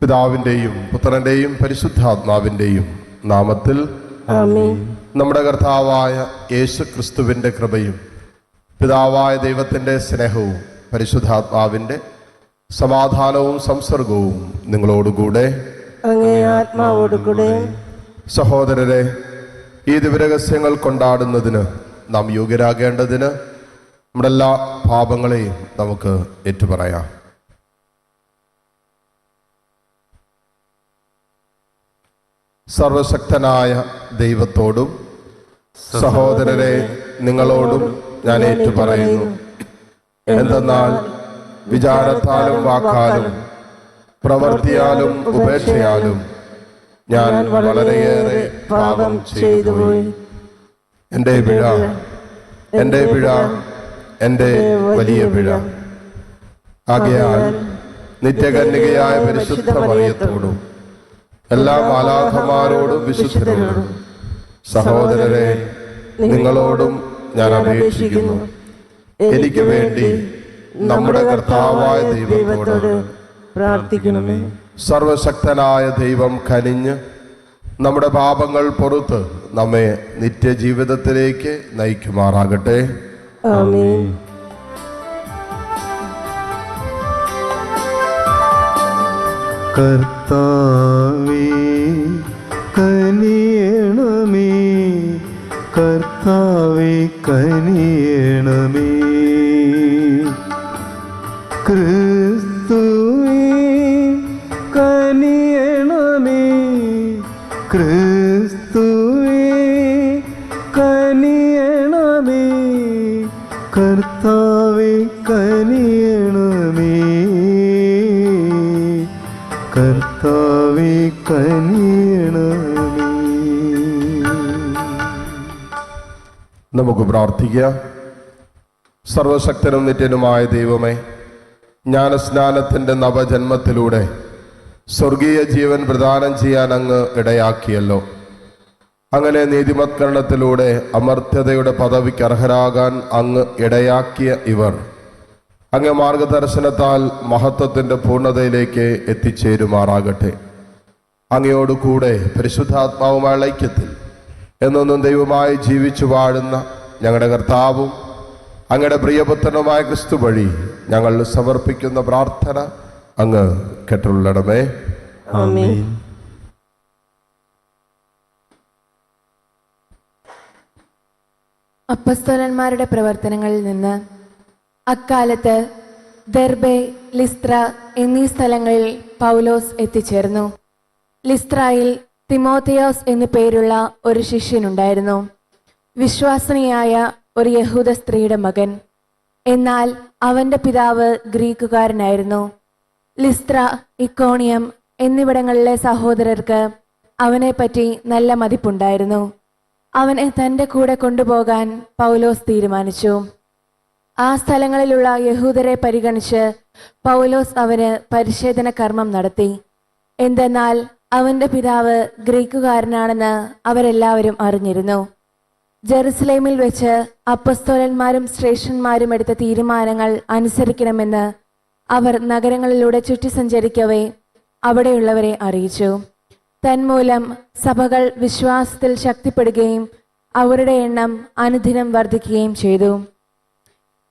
പിതാവിൻ്റെയും പുത്രൻ്റെയും പരിശുദ്ധാത്മാവിൻ്റെയും നാമത്തിൽ ആമേൻ. നമ്മുടെ കർത്താവായ യേശു ക്രിസ്തുവിൻ്റെ കൃപയും പിതാവായ ദൈവത്തിൻ്റെ സ്നേഹവും പരിശുദ്ധാത്മാവിൻ്റെ സമാധാനവും സംസർഗവും നിങ്ങളോടുകൂടെ അങ്ങേ ആത്മാവോടുകൂടെ. സഹോദരരെ, ഈ ദിവരഹസ്യങ്ങൾ കൊണ്ടാടുന്നതിന് നാം യോഗ്യരാകേണ്ടതിന് നമ്മുടെ എല്ലാ പാപങ്ങളെയും നമുക്ക് ഏറ്റുപറയാം. സർവശക്തനായ ദൈവത്തോടും സഹോദരരെ നിങ്ങളോടും ഞാൻ ഏറ്റുപറയുന്നു. എന്തെന്നാൽ വിചാരത്താലും വാക്കാലും പ്രവൃത്തിയാലും ഉപേക്ഷയാലും ഞാൻ വളരെയേറെ പാപം ചെയ്തുപോയി. എൻ്റെ പിഴ, എൻ്റെ പിഴ, എൻ്റെ വലിയ പിഴ. ആകയാൽ നിത്യകന്യകയായ പരിശുദ്ധ മറിയത്തോടും എല്ലാ മാലാഖമാരോടും വിശുദ്ധരോടും സഹോദരരെ നിങ്ങളോടും ഞാൻ അപേക്ഷിക്കുന്നു, എനിക്ക് വേണ്ടി നമ്മുടെ കർത്താവായ ദൈവത്തോട് പ്രാർത്ഥിക്കണമേ. സർവശക്തനായ ദൈവം കനിഞ്ഞ് നമ്മുടെ പാപങ്ങൾ പൊറുത്ത് നമ്മെ നിത്യജീവിതത്തിലേക്ക് നയിക്കുമാറാകട്ടെ. ആമേൻ. കർത്താവേ കനിയണമേ, കർത്താവേ കനിയണമേ. ക്രിസ്തുവേ കനിയണമേ, ക്രിസ്തുവേ കനിയണമേ, കർത്താവേ കനിയണമേ, കർത്താവേ കനിയണമേ. നമുക്ക് പ്രാർത്ഥിക്കാം. സർവശക്തനും നിത്യനുമായ ദൈവമേ, ജ്ഞാനസ്നാനത്തിൻ്റെ നവജന്മത്തിലൂടെ സ്വർഗീയ ജീവൻ പ്രദാനം ചെയ്യാൻ അങ്ങ് ഇടയാക്കിയല്ലോ. അങ്ങനെ നീതിമത്കരണത്തിലൂടെ അമർത്യതയുടെ പദവിക്ക് അർഹരാകാൻ അങ്ങ് ഇടയാക്കിയ ഇവർ അങ്ങ് മാർഗദർശനത്താൽ മഹത്വത്തിൻ്റെ പൂർണ്ണതയിലേക്ക് എത്തിച്ചേരുമാറാകട്ടെ. അങ്ങയോട് കൂടെ പരിശുദ്ധാത്മാവുമായുള്ള ഐക്യത്തിൽ എന്നൊന്നും ദൈവമായി ജീവിച്ചു വാഴുന്ന ഞങ്ങളുടെ കർത്താവും അങ്ങയുടെ പ്രിയപുത്രനുമായ ക്രിസ്തു വഴി ഞങ്ങൾ സമർപ്പിക്കുന്ന പ്രാർത്ഥന അങ്ങ് കേട്ടുള്ളണമേ. ആമേൻ. അപ്പസ്തോലന്മാരുടെ പ്രവർത്തനങ്ങളിൽ നിന്ന് അക്കാലത്ത് ദെർബെ, ലിസ്ത്ര എന്നീ സ്ഥലങ്ങളിൽ പൗലോസ് എത്തിച്ചേർന്നു. ലിസ്ത്രയിൽ തിമോഥെയോസ് എന്നു പേരുള്ള ഒരു ശിഷ്യനുണ്ടായിരുന്നു, വിശ്വാസനീയായ ഒരു യഹൂദ സ്ത്രീയുടെ മകൻ. എന്നാൽ അവന്റെ പിതാവ് ഗ്രീക്കുകാരനായിരുന്നു. ലിസ്ത്ര, ഇക്കോണിയം എന്നിവിടങ്ങളിലെ സഹോദരർക്ക് അവനെപ്പറ്റി നല്ല മതിപ്പുണ്ടായിരുന്നു. അവനെ തൻ്റെ കൂടെ കൊണ്ടുപോകാൻ പൗലോസ് തീരുമാനിച്ചു. ആ സ്ഥലങ്ങളിലുള്ള യഹൂദരെ പരിഗണിച്ച് പൗലോസ് അവന് പരിശോധന കർമ്മം നടത്തി. എന്തെന്നാൽ അവന്റെ പിതാവ് ഗ്രീക്കുകാരനാണെന്ന് അവരെല്ലാവരും അറിഞ്ഞിരുന്നു. ജെറുസലേമിൽ വെച്ച് അപ്പസ്തോലന്മാരും ശ്രേഷ്ഠന്മാരും എടുത്ത തീരുമാനങ്ങൾ അനുസരിക്കണമെന്ന് അവർ നഗരങ്ങളിലൂടെ ചുറ്റി സഞ്ചരിക്കവേ അവിടെയുള്ളവരെ അറിയിച്ചു. തന്മൂലം സഭകൾ വിശ്വാസത്തിൽ ശക്തിപ്പെടുകയും അവരുടെ എണ്ണം അനുദിനം വർദ്ധിക്കുകയും ചെയ്തു.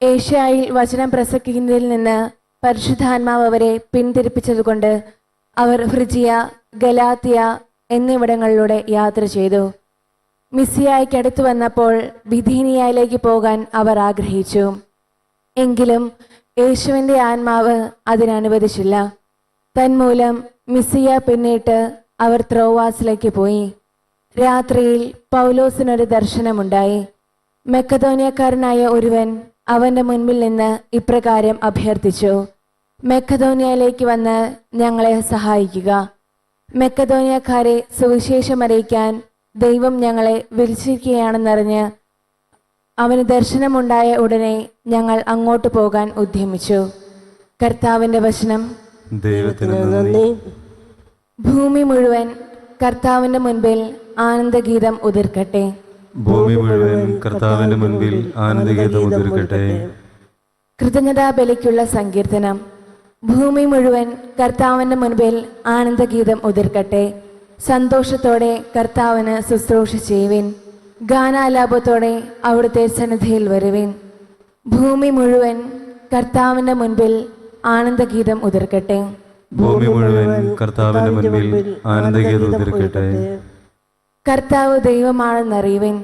ഏഷ്യായിൽ വചനം പ്രസംഗിക്കുന്നതിൽ നിന്ന് പരിശുദ്ധാത്മാവ് അവരെ പിന്തിരിപ്പിച്ചതുകൊണ്ട് അവർ ഫ്രിജിയ, ഗലാത്തിയ എന്നിവിടങ്ങളിലൂടെ യാത്ര ചെയ്തു. മിസിയായ്ക്കടുത്തു വന്നപ്പോൾ ബിഥീനിയയിലേക്ക് പോകാൻ അവർ ആഗ്രഹിച്ചു. എങ്കിലും യേശുവിൻ്റെ ആത്മാവ് അതിനനുവദിച്ചില്ല. തന്മൂലം മിസിയ പിന്നിട്ട് അവർ ത്രോവാസിലേക്ക് പോയി. രാത്രിയിൽ പൗലോസിനൊരു ദർശനമുണ്ടായി. മെക്കദോനിയക്കാരനായ ഒരുവൻ അവന്റെ മുൻപിൽ നിന്ന് ഇപ്രകാരം അഭ്യർത്ഥിച്ചു: മെക്കദോനിയയിലേക്ക് വന്ന് ഞങ്ങളെ സഹായിക്കുക. മെക്കദോനിയക്കാരെ സുവിശേഷം അറിയിക്കാൻ ദൈവം ഞങ്ങളെ വിളിച്ചിരിക്കുകയാണെന്നറിഞ്ഞ് അവന് ദർശനമുണ്ടായ ഉടനെ ഞങ്ങൾ അങ്ങോട്ട് പോകാൻ ഉദ്യമിച്ചു. കർത്താവിന്റെ വചനം. ദൈവത്തിന് നന്ദി. ഭൂമി മുഴുവൻ കർത്താവിന്റെ മുൻപിൽ ആനന്ദഗീതം ഉതിർക്കട്ടെ. ഭൂമി മുഴുവൻ കർത്താവിന്റെ മുൻപിൽ ആനന്ദഗീതം ഉതിർക്കട്ടെ. കൃതജ്ഞതാ ബലിക്കുള്ള സങ്കീർത്തനം. ഭൂമി മുഴുവൻ കർത്താവിൻ്റെ മുൻപിൽ ആനന്ദഗീതം ഉതിർക്കട്ടെ. സന്തോഷത്തോടെ കർത്താവിന് ശുശ്രൂഷ ചെയ്യുവിൻ. ഗാനാലാപത്തോടെ അവിടുത്തെ സന്നിധിയിൽ വരുവിൻ. ഭൂമി മുഴുവൻ കർത്താവിൻ്റെ മുൻപിൽ ആനന്ദഗീതം ഉതിർക്കട്ടെ. ഭൂമി മുഴുവൻ കർത്താവിന്റെ മുൻപിൽ ആനന്ദഗീതം ഉതിർക്കട്ടെ. കർത്താവ് ദൈവമാണെന്നറിയുവിൻ.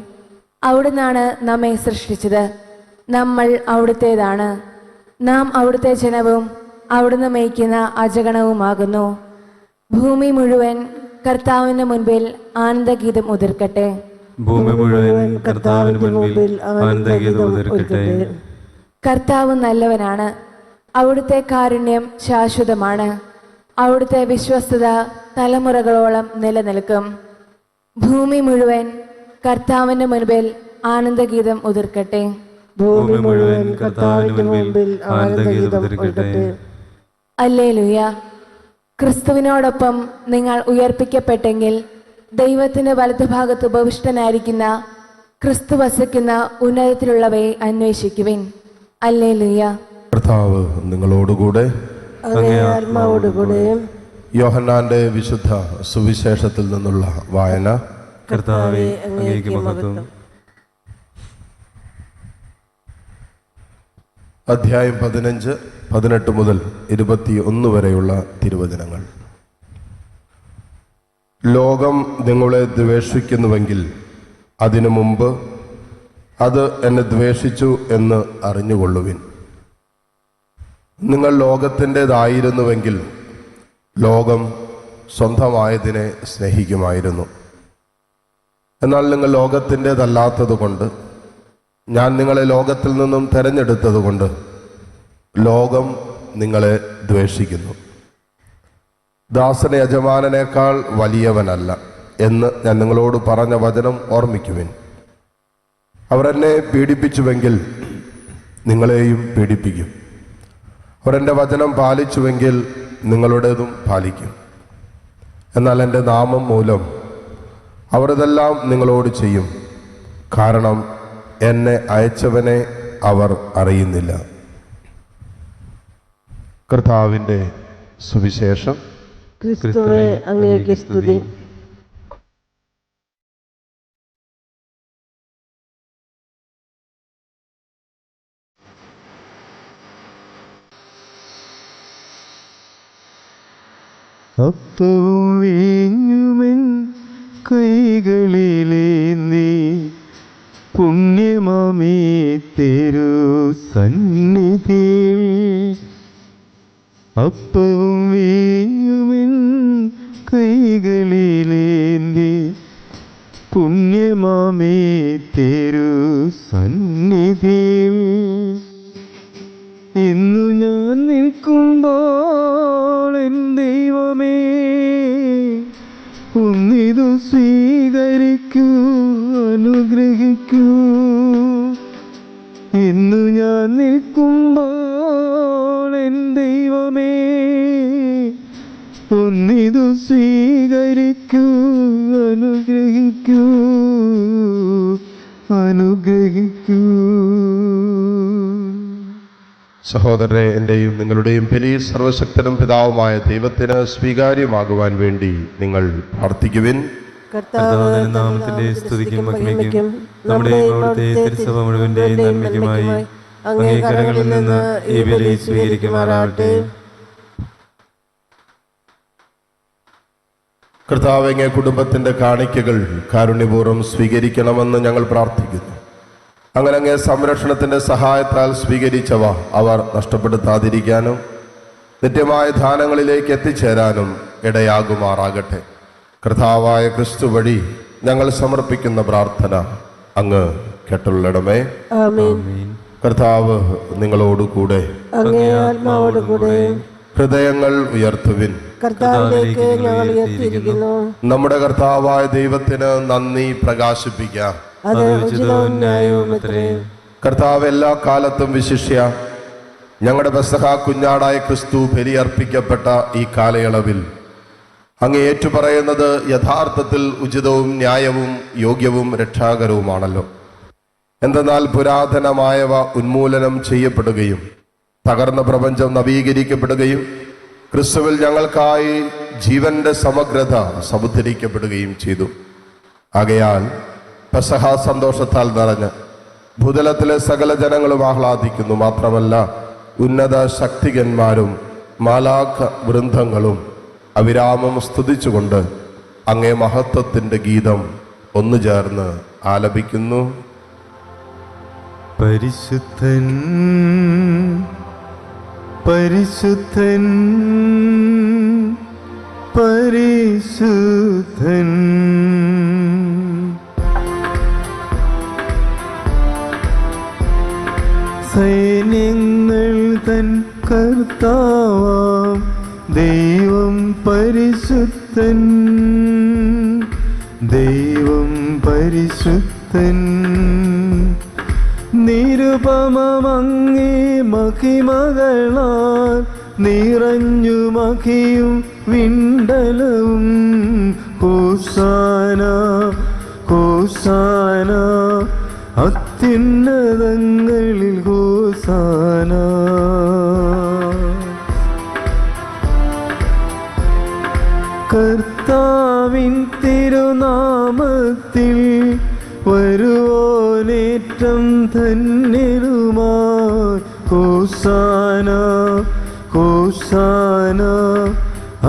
അവിടുന്നാണ് നമ്മെ സൃഷ്ടിച്ചത്, നമ്മൾ അവിടുത്തേതാണ്. നാം അവിടുത്തെ ജനവും അവിടുന്ന് മേയ്ക്കുന്ന അജഗണവുമാകുന്നു. ഭൂമി മുഴുവൻ കർത്താവിന്റെ മുൻപിൽ ആനന്ദഗീതം ഉതിർക്കട്ടെ. ഭൂമി മുഴുവൻ കർത്താവിന് മുൻപിൽ ആനന്ദഗീതം ഉതിർക്കട്ടെ. കർത്താവ് നല്ലവനാണ്, അവിടുത്തെ കാരുണ്യം ശാശ്വതമാണ്. അവിടുത്തെ വിശ്വസ്തത തലമുറകളോളം നിലനിൽക്കും. ഭൂമി മുഴുവൻ കർത്താവിന്റെ മുൻപിൽ ആനന്ദഗീതം ഉതിർക്കട്ടെ. ഭൂമി മുഴുവൻ കർത്താവിന്റെ മുൻപിൽ ആനന്ദഗീതം ഉതിർക്കട്ടെ. ഹല്ലേലൂയ. ക്രിസ്തുവിനോടൊപ്പം നിങ്ങൾ ഉയർപ്പിക്കപ്പെട്ടെങ്കിൽ ദൈവത്തിന്റെ വലതുഭാഗത്ത് ഉപവിഷ്ടനായിരിക്കുന്ന ക്രിസ്തു വസിക്കുന്ന ഉന്നതത്തിലുള്ളവയെ അന്വേഷിക്കുവിൻ. ഹല്ലേലൂയ. കർത്താവ് നിങ്ങളോടുകൂടെ. അങ്ങേ ആത്മാവോടുകൂടെയും. യോഹന്നാന്റെ വിശുദ്ധ സുവിശേഷത്തിൽ നിന്നുള്ള വായന. കർത്താവേ, അങ്ങേക്ക് മഹത്വം. അധ്യായം 15, 18 മുതൽ 21 വരെയുള്ള തിരുവചനങ്ങൾ. ലോകം നിങ്ങളെ ദ്വേഷിക്കുന്നുവെങ്കിൽ അതിനു മുമ്പ് അത് എന്നെ ദ്വേഷിച്ചു എന്ന് അറിഞ്ഞുകൊള്ളുവിൻ. നിങ്ങൾ ലോകത്തിൻ്റെതായിരുന്നുവെങ്കിൽ ലോകം സ്വന്തമായതിനെ സ്നേഹിക്കുമായിരുന്നു. എന്നാൽ നിങ്ങൾ ലോകത്തിൻ്റെതല്ലാത്തതുകൊണ്ട്, ഞാൻ നിങ്ങളെ ലോകത്തിൽ നിന്നും തിരഞ്ഞെടുത്തതുകൊണ്ട് ലോകം നിങ്ങളെ ദ്വേഷിക്കുന്നു. ദാസനെ യജമാനനേക്കാൾ വലിയവനല്ല എന്ന് ഞാൻ നിങ്ങളോട് പറഞ്ഞ വചനം ഓർമ്മിക്കുവിൻ. അവർ എന്നെ പീഡിപ്പിച്ചുവെങ്കിൽ നിങ്ങളെയും പീഡിപ്പിക്കും. അവർ എൻ്റെ വചനം പാലിച്ചുവെങ്കിൽ നിങ്ങളുടേതും പാലിക്കും. എന്നാൽ എൻ്റെ നാമം മൂലം അവർ ഇതെല്ലാം നിങ്ങളോട് ചെയ്യും, കാരണം എന്നെ അയച്ചവനെ അവർ അറിയുന്നില്ല. കർത്താവിൻ്റെ സുവിശേഷം. ക്രിസ്തുവേ, അങ്ങേക്ക് സ്തുതി. അപ്പവും വീഞ്ഞുമെൻ കൈകളിലേന്തി പുണ്യമമേ തിരു സന്നിധിയിൽ. അപ്പവും വീഞ്ഞുമെൻ കൈകളിലേന്തി പുണ്യമമേ തിരു സന്നിധിയിൽ. ഇന്നു ഞാൻ നിൽക്കുമ്പോൾ എൻ ദൈവമേ, ഒന്നിതു സ്വീകരിക്കൂ, അനുഗ്രഹിക്കൂ. ഇന്നു ഞാൻ നിൽക്കുമ്പോൾ എൻ ദൈവമേ, ഒന്നിതു സ്വീകരിക്കൂ, അനുഗ്രഹിക്കൂ, അനുഗ്രഹിക്കൂ. സഹോദരരെ, എൻ്റെയും നിങ്ങളുടെയും ബലി സർവശക്തനും പിതാവുമായ ദൈവത്തിന് സ്വീകാര്യമാകുവാൻ വേണ്ടി നിങ്ങൾ പ്രാർത്ഥിക്കുവിൻ. കർത്താവിന്റെ നാമത്തിന്റെ സ്തുതിക്കും മഹിമയ്ക്കും നമ്മുടെ അവിടുത്തെ തിരുസഭ മുഴുവന്റെയും നന്മയ്ക്കുമായി അങ്ങേ കരങ്ങളിൽ നിന്ന് ഈ ബലി സ്വീകരിക്കുമാറാകട്ടെ. കർത്താവ്, അങ്ങേ കുടുംബത്തിൻ്റെ കാണിക്കകൾ കാരുണ്യപൂർവ്വം സ്വീകരിക്കണമെന്ന് ഞങ്ങൾ പ്രാർത്ഥിക്കുന്നു. അങ്ങനെ അങ്ങേ സംരക്ഷണത്തിൻ്റെ സഹായത്താൽ സ്വീകരിച്ചവ അവർ നഷ്ടപ്പെടുത്താതിരിക്കാനും നിത്യമായ ദാനങ്ങളിലേക്ക് എത്തിച്ചേരാനും ഇടയാകുമാറാകട്ടെ. കർത്താവായ ക്രിസ്തു വഴി ഞങ്ങൾ സമർപ്പിക്കുന്ന പ്രാർത്ഥന അങ്ങ് കേട്ടുള്ളടമേ. ആമേൻ. കർത്താവ് നിങ്ങളോടുകൂടെ. അങ്ങേ ആത്മാവോടുകൂടെ. ഹൃദയങ്ങൾ ഉയർത്തുവിൻ. കർത്താവിലേക്ക് ഞങ്ങൾ ഉയർത്തിയിരിക്കുന്നു. നമ്മുടെ കർത്താവായ ദൈവത്തിന് നന്ദി പ്രകാശിപ്പിക്കാം. അത് ഉചിതവും ന്യായവും അത്രേ. കർത്താവ് എല്ലാ കാലത്തും വിശിഷ്യ ഞങ്ങളുടെ പെസഹ കുഞ്ഞാടായ ക്രിസ്തു ബലിയർപ്പിക്കപ്പെട്ട ഈ കാലയളവിൽ അങ്ങ് ഏറ്റുപറയുന്നത് യഥാർത്ഥത്തിൽ ഉചിതവും ന്യായവും യോഗ്യവും രക്ഷാകരവുമാണല്ലോ. എന്തെന്നാൽ പുരാതനമായവ ഉന്മൂലനം ചെയ്യപ്പെടുകയും തകർന്ന പ്രപഞ്ചം നവീകരിക്കപ്പെടുകയും ക്രിസ്തുവിൽ ഞങ്ങൾക്കായി ജീവന്റെ സമഗ്രത സമുദ്ധരിക്കപ്പെടുകയും ചെയ്തു. ആകയാൽ പെസഹ സന്തോഷത്താൽ നിറഞ്ഞ് ഭൂതലത്തിലെ സകല ജനങ്ങളും ആഹ്ലാദിക്കുന്നു. മാത്രമല്ല, ഉന്നത ശക്തികന്മാരും മാലാഖ വൃന്ദങ്ങളും അവിരാമം സ്തുതിച്ചുകൊണ്ട് അങ്ങേ മഹത്വത്തിൻ്റെ ഗീതം ഒന്നു ചേർന്ന് ആലപിക്കുന്നു. പരിശുദ്ധൻ പരിശുദ്ധൻ പരിശുദ്ധൻ സൈന്യങ്ങൾ തൻ കർത്താവാം ദൈവം പരിശുദ്ധൻ, ദൈവം പരിശുദ്ധൻ. നിരുപമങ്ങേ മഹിമകളാൽ നിറഞ്ഞു മഹിയും വിണ്ടലവും. ഹോസാന ഹോസാന അത്യുന്നതങ്ങളിൽ ഹോസാന. കർത്താവിൻ തിരുനാമത്തിൽ വരുവോനേറ്റം ധന്യരുമായി. ഹോസാന ഹോസാന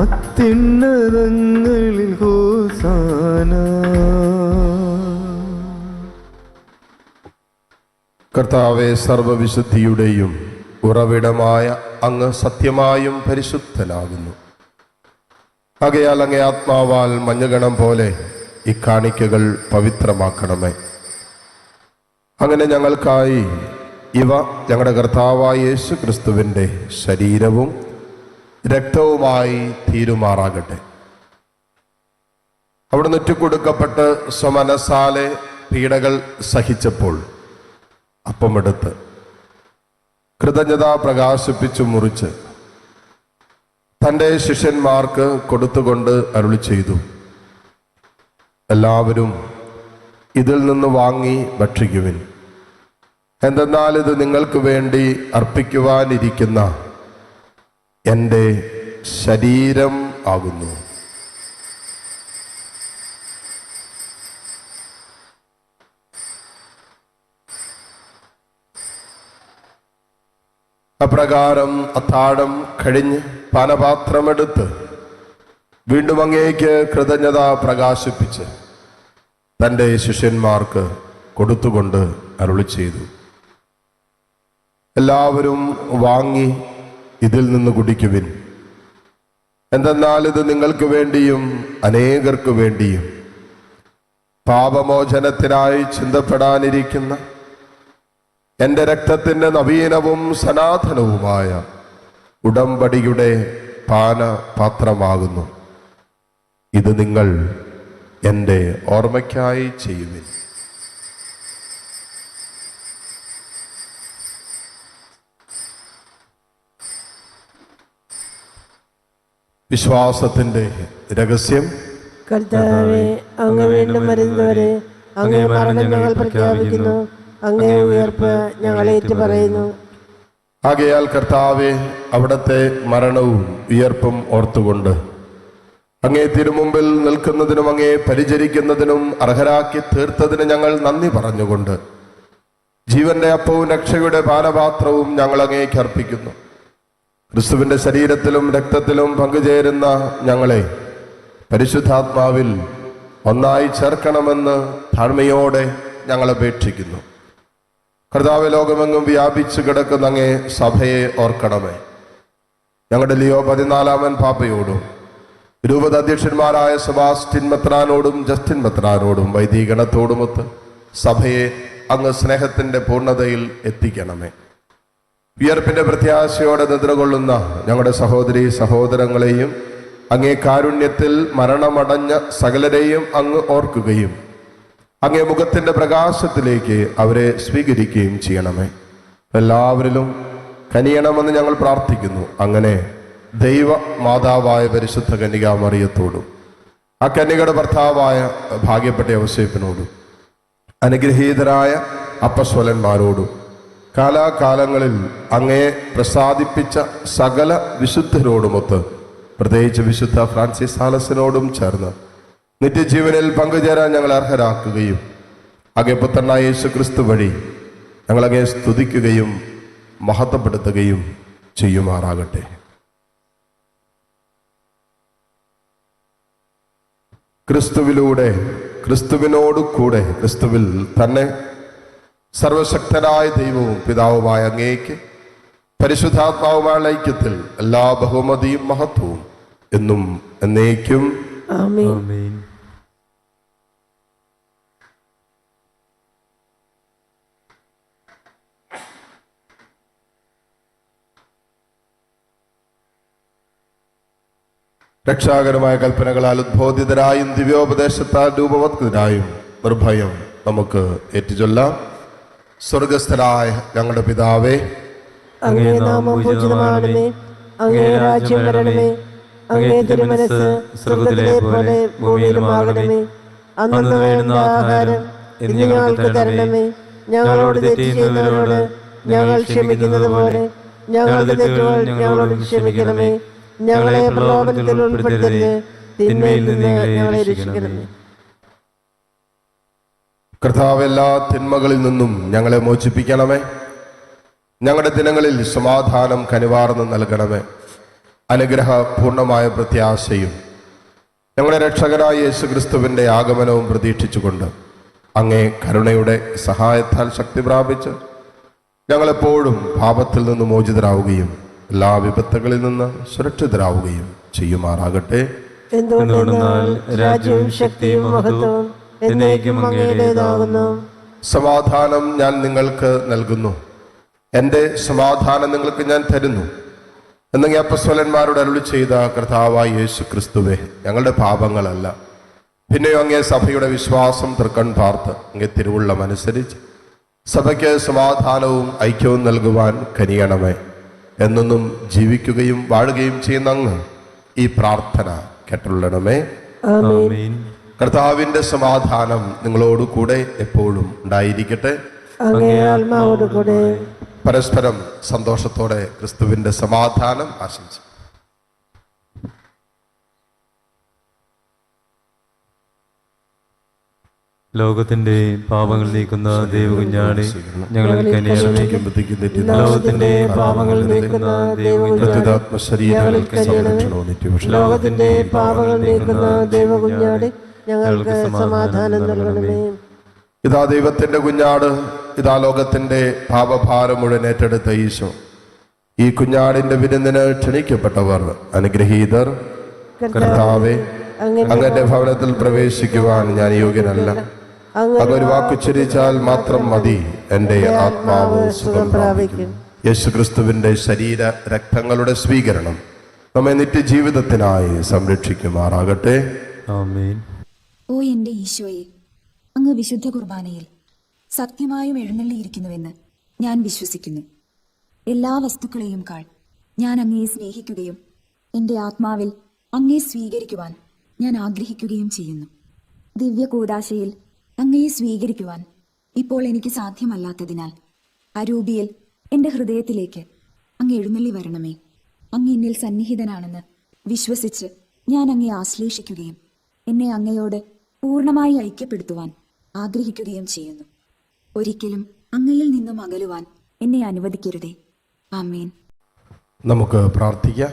അത്യുന്നതങ്ങളിൽ ഹോസാന. കർത്താവെ, സർവവിശുദ്ധിയുടെയും ഉറവിടമായ അങ്ങ് സത്യമായും പരിശുദ്ധനാകുന്നു. ആകയാൽ അങ്ങേ ആത്മാവാൽ മഞ്ഞഗണം പോലെ ഈ കാണിക്കകൾ പവിത്രമാക്കണമേ. അങ്ങനെ ഞങ്ങൾക്കായി ഇവ ഞങ്ങളുടെ കർത്താവായ യേശു ക്രിസ്തുവിൻ്റെ ശരീരവും രക്തവുമായി തീരുമാറാകട്ടെ. അവിടുന്ന് ഒറ്റുകൊടുക്കപ്പെട്ട് സ്വമനസാലെ പീഡകൾ സഹിച്ചപ്പോൾ അപ്പമെടുത്ത് കൃതജ്ഞത പ്രകാശിപ്പിച്ചു മുറിച്ച് തൻ്റെ ശിഷ്യന്മാർക്ക് കൊടുത്തുകൊണ്ട് അരുളി ചെയ്തു, എല്ലാവരും ഇതിൽ നിന്ന് വാങ്ങി ഭക്ഷിക്കുവിൻ. എന്തെന്നാൽ ഇത് നിങ്ങൾക്ക് വേണ്ടി അർപ്പിക്കുവാനിരിക്കുന്ന എൻ്റെ ശരീരം ആകുന്നു. അപ്രകാരം അത്താഴം കഴിഞ്ഞ് പാനപാത്രമെടുത്ത് വീണ്ടും അങ്ങേക്ക് കൃതജ്ഞത പ്രകാശിപ്പിച്ച് തൻ്റെ ശിഷ്യന്മാർക്ക് കൊടുത്തുകൊണ്ട് അരുളി ചെയ്തു, എല്ലാവരും വാങ്ങി ഇതിൽ നിന്ന് കുടിക്കുവിൻ. എന്തെന്നാൽ ഇത് നിങ്ങൾക്ക് വേണ്ടിയും അനേകർക്ക് വേണ്ടിയും പാപമോചനത്തിനായി ചിന്തപ്പെടാനിരിക്കുന്ന എൻ്റെ രക്തത്തിൻ്റെ നവീനവും സനാതനവുമായ ഉടമ്പടിയുടെ പാനപാത്രമാകുന്നു. ഇത് നിങ്ങൾ എൻ്റെ ഓർമ്മയ്ക്കായി ചെയ്യുവിൻ. വിശ്വാസത്തിൻ്റെ രഹസ്യം. കർത്താവേ, അങ്ങ് വീണ്ടും വരുന്നവരെ അങ്ങേ മരണം ഞങ്ങൾ പ്രഖ്യാപിക്കുന്നു, അങ്ങേ ഉയർപ്പ് ഞങ്ങൾ ഏറ്റുപറയുന്നു. ആകയാൽ കർത്താവെ, അവിടുത്തെ മരണവും ഉയർപ്പും ഓർത്തുകൊണ്ട് അങ്ങേ തിരുമുമ്പിൽ നിൽക്കുന്നതിനും അങ്ങേ പരിചരിക്കുന്നതിനും അർഹരാക്കി തീർത്തതിന് ഞങ്ങൾ നന്ദി പറഞ്ഞുകൊണ്ട് ജീവന്റെ അപ്പവും രക്ഷയുടെ പാനപാത്രവും ഞങ്ങൾ അങ്ങേക്ക് അർപ്പിക്കുന്നു. ക്രിസ്തുവിന്റെ ശരീരത്തിലും രക്തത്തിലും പങ്കുചേരുന്ന ഞങ്ങളെ പരിശുദ്ധാത്മാവിൽ ഒന്നായി ചേർക്കണമെന്ന് താഴ്മയോടെ ഞങ്ങൾ അപേക്ഷിക്കുന്നു. കർത്താവ്, ലോകമെങ്ങും വ്യാപിച്ചു കിടക്കുന്ന അങ്ങേ സഭയെ ഓർക്കണമേ. ഞങ്ങളുടെ ലിയോ 14 പാപ്പയോടും രൂപത അധ്യക്ഷന്മാരായ സെബാസ്റ്റ്യൻ മെത്രാനോടും ജസ്റ്റിൻ മെത്രാനോടും വൈദികണത്തോടുമൊത്ത് സഭയെ അങ്ങ് സ്നേഹത്തിൻ്റെ പൂർണ്ണതയിൽ എത്തിക്കണമേ. ഉയർപ്പിൻ്റെ പ്രത്യാശയോടെ നിദ്രകൊള്ളുന്ന ഞങ്ങളുടെ സഹോദരീ സഹോദരങ്ങളെയും അങ്ങേ കാരുണ്യത്തിൽ മരണമടഞ്ഞ സകലരെയും അങ്ങ് ഓർക്കുകയും അങ്ങേ മുഖത്തിൻ്റെ പ്രകാശത്തിലേക്ക് അവരെ സ്വീകരിക്കുകയും ചെയ്യണമേ. എല്ലാവരിലും കനിയണമെന്ന് ഞങ്ങൾ പ്രാർത്ഥിക്കുന്നു. അങ്ങനെ ദൈവ മാതാവായ പരിശുദ്ധ കന്യകാമറിയത്തോടും ആ കന്യകയുടെ ഭർത്താവായ ഭാഗ്യപ്പെട്ട യോസേപ്പിനോടും അനുഗ്രഹീതരായ അപ്പസ്വലന്മാരോടും കാലാകാലങ്ങളിൽ അങ്ങയെ പ്രസാദിപ്പിച്ച സകല വിശുദ്ധരോടുമൊത്ത് പ്രത്യേകിച്ച് വിശുദ്ധ ഫ്രാൻസിസ് സാലസിനോടും ചേർന്ന് നിത്യജീവനിൽ പങ്കുചേരാൻ ഞങ്ങൾ അർഹരാക്കുകയും അങ്ങേ പുത്രനായ യേശു ക്രിസ്തു വഴി ഞങ്ങളങ്ങേ സ്തുതിക്കുകയും മഹത്വപ്പെടുത്തുകയും ചെയ്യുമാറാകട്ടെ. ക്രിസ്തുവിലൂടെ, ക്രിസ്തുവിനോട് കൂടെ, ക്രിസ്തുവിൽ തന്നെ സർവശക്തനായ ദൈവവും പിതാവുമായ അങ്ങേക്ക് പരിശുദ്ധാത്മാവുമായ ഐക്യത്തിൽ എല്ലാ ബഹുമതിയും മഹത്വവും എന്നും എന്നേക്കും ആമേൻ. ആമേൻ. രക്ഷാകരമായ കൽപ്പനകളാൽ ഉദ്ബോധിതരായും ദിവ്യോപദേശത്താൽ രൂപവത്കൃതരായും നിർഭയം നമുക്ക് ഏറ്റുചൊല്ലാം. സ്വർഗസ്ഥനായ ഞങ്ങളുടെ പിതാവേ, അങ്ങേ നാമം പൂജിതമാകണമേ. അങ്ങേ രാജ്യം വരണമേ. അങ്ങേ തിരുമനസ്സ് സ്വർഗ്ഗത്തിലെ പോലെ ഭൂമിയിലുമാകണമേ. അന്നു വേണ്ട ആഹാരം ഇന്ന് ഞങ്ങൾക്ക് തരണമേ. ഞങ്ങളോട് തെറ്റ് ചെയ്യുന്നവരോട് ഞങ്ങൾ ക്ഷമിക്കുന്നത് പോലെ ഞങ്ങളുടെ തെറ്റുകൾ ഞങ്ങളോട് ക്ഷമിക്കണമേ. ഞങ്ങളെ പ്രലോഭനത്തിൽ ഉൾപ്പെടുത്തരുത്, തിന്മയിൽ നിന്ന് ഞങ്ങളെ രക്ഷിക്കണമേ. കർത്താവ് എല്ലാ തിന്മകളിൽ നിന്നും ഞങ്ങളെ മോചിപ്പിക്കണമേ. ഞങ്ങളുടെ ദിനങ്ങളിൽ സമാധാനം കനിവാർന്ന് നൽകണമേ. അനുഗ്രഹപൂർണമായ പ്രത്യാശയും ഞങ്ങളുടെ രക്ഷകനായ യേശു ക്രിസ്തുവിൻ്റെ ആഗമനവും പ്രതീക്ഷിച്ചുകൊണ്ട് അങ്ങേ കരുണയുടെ സഹായത്താൽ ശക്തി പ്രാപിച്ച് ഞങ്ങളെപ്പോഴും പാപത്തിൽ നിന്ന് മോചിതരാവുകയും എല്ലാ വിപത്തുകളിൽ നിന്ന് സുരക്ഷിതരാവുകയും ചെയ്യുമാറാകട്ടെ. എന്തുകൊണ്ടെന്നാൽ രാജ്യവും ശക്തിയും മഹത്വവും എന്നേക്കും അങ്ങയുടേതാകുന്നു. സമാധാനം ഞാൻ നിങ്ങൾക്ക് നൽകുന്നു, എൻ്റെ സമാധാനം നിങ്ങൾക്ക് ഞാൻ തരുന്നു എന്നങ്ങേ അപ്പസ്വലന്മാരോട് അരുളി ചെയ്ത കർത്താവായ യേശു ക്രിസ്തുവേ, ഞങ്ങളുടെ പാപങ്ങളല്ല പിന്നെയോ അങ്ങേ സഭയുടെ വിശ്വാസം തൃക്കൺ പാർത്ത് അങ്ങേ തിരുവുള്ളം അനുസരിച്ച് സഭയ്ക്ക് സമാധാനവും ഐക്യവും നൽകുവാൻ കനിയണമേ. എന്നൊന്നും ജീവിക്കുകയും വാഴുകയും ചെയ്യുന്ന അങ്ങ് ഈ പ്രാർത്ഥന കേട്ടുള്ളണമേ. ആമേൻ. കർത്താവിൻ്റെ സമാധാനം നിങ്ങളോട് കൂടെ എപ്പോഴും ഉണ്ടായിരിക്കട്ടെ. അങ്ങേ ആത്മാവോടുകൂടെ. പരസ്പരം സന്തോഷത്തോടെ ക്രിസ്തുവിൻ്റെ സമാധാനം ആശംസിക്കും. ലോകത്തിന്റെ പാപങ്ങൾ നീക്കുന്ന ദൈവകുഞ്ഞാടെ ഞങ്ങളിൽ കനിയണമേ. ലോകത്തിന്റെ പാപങ്ങൾ നീക്കുന്ന ശരീരങ്ങൾക്ക് സംരക്ഷണവും നിത്യവിഷ ലോകത്തിന്റെ പാപങ്ങൾ നീക്കുന്ന ദൈവകുഞ്ഞാടെ ഞങ്ങൾക്ക് സമാധാനം നൽകണമേ. ഇതാ ദൈവത്തിന്റെ കുഞ്ഞാട്, ഇതാ ലോകത്തിന്റെ പാപഭാരം മുഴുവൻ ഏറ്റെടുത്ത ഈശോ. ഈ കുഞ്ഞാടിന്റെ വിരുന്നിന് ക്ഷണിക്കപ്പെട്ടവർ അനുഗ്രഹീതർ. കർത്താവേ, അങ്ങന്റെ ഭവനത്തിൽ പ്രവേശിക്കുവാൻ ഞാൻ യോഗ്യനല്ല. അങ്ങൊരു വാക്കുച്ചരിച്ചാൽ മാത്രം മതി, എൻ്റെ ആത്മാവ് സുഖം പ്രാപിക്കും. യേശു ക്രിസ്തുവിന്റെ ശരീര രക്തങ്ങളുടെ സ്വീകരണം നമ്മെ നിത്യജീവിതത്തിനായി സംരക്ഷിക്കുമാറാകട്ടെ. ആമേൻ. ഓ എന്റെ ഈശോയെ, അങ്ങ് വിശുദ്ധ കുർബാനയിൽ സത്യമായും എഴുന്നള്ളിയിരിക്കുന്നുവെന്ന് ഞാൻ വിശ്വസിക്കുന്നു. എല്ലാ വസ്തുക്കളെയും കാൾ ഞാൻ അങ്ങയെ സ്നേഹിക്കുകയും എൻ്റെ ആത്മാവിൽ അങ്ങയെ സ്വീകരിക്കുവാൻ ഞാൻ ആഗ്രഹിക്കുകയും ചെയ്യുന്നു. ദിവ്യ കൂദാശയിൽ അങ്ങയെ സ്വീകരിക്കുവാൻ ഇപ്പോൾ എനിക്ക് സാധ്യമല്ലാത്തതിനാൽ അരൂപിയിൽ എൻ്റെ ഹൃദയത്തിലേക്ക് അങ്ങ് എഴുന്നള്ളി വരണമേ. അങ്ങ് എന്നിൽ സന്നിഹിതനാണെന്ന് വിശ്വസിച്ച് ഞാൻ അങ്ങയെ ആശ്ലേഷിക്കുകയും എന്നെ അങ്ങയോട് പൂർണ്ണമായി ഐക്യപ്പെടുത്തുവാൻ ആഗ്രഹിക്കുകയും ചെയ്യുന്നു. ഒരിക്കലും അങ്ങയിൽ നിന്നും അകലുവാൻ എന്നെ അനുവദിക്കരുതേ. ആമേൻ. നമുക്ക് പ്രാർത്ഥിക്കാം.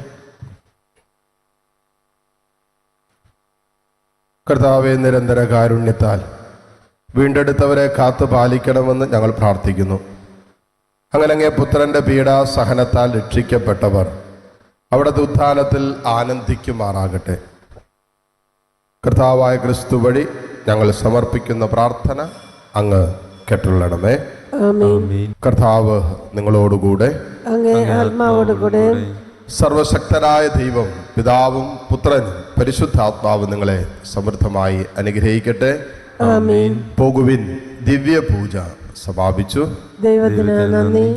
കർത്താവേ, നിരന്തര കാരുണ്യത്താൽ വീണ്ടെടുത്തവരെ കാത്തു പാലിക്കണമെന്ന് ഞങ്ങൾ പ്രാർത്ഥിക്കുന്നു. അങ്ങനെ അങ്ങേ പുത്രന്റെ പീഡാസഹനത്താൽ രക്ഷിക്കപ്പെട്ടവർ അവിടുത്തെ ഉത്ഥാനത്തിൽ ആനന്ദിക്കുമാറാകട്ടെ. കർത്താവായ ക്രിസ്തു വഴി ഞങ്ങൾ സമർപ്പിക്കുന്ന പ്രാർത്ഥന അങ്ങ് കേട്ടുള്ളണമേ. ആമേൻ. കർത്താവ് നിങ്ങളോടുകൂടെ. അങ്ങേ ആത്മാവോടുകൂടെ. സർവശക്തനായ ദൈവം പിതാവും പുത്രനും പരിശുദ്ധാത്മാവും നിങ്ങളെ സമൃദ്ധമായി അനുഗ്രഹിക്കട്ടെ. ആമേൻ. പോകുവിൻ, ദിവ്യ പൂജ സമാപിച്ചു. ദൈവത്തിന് നന്ദി.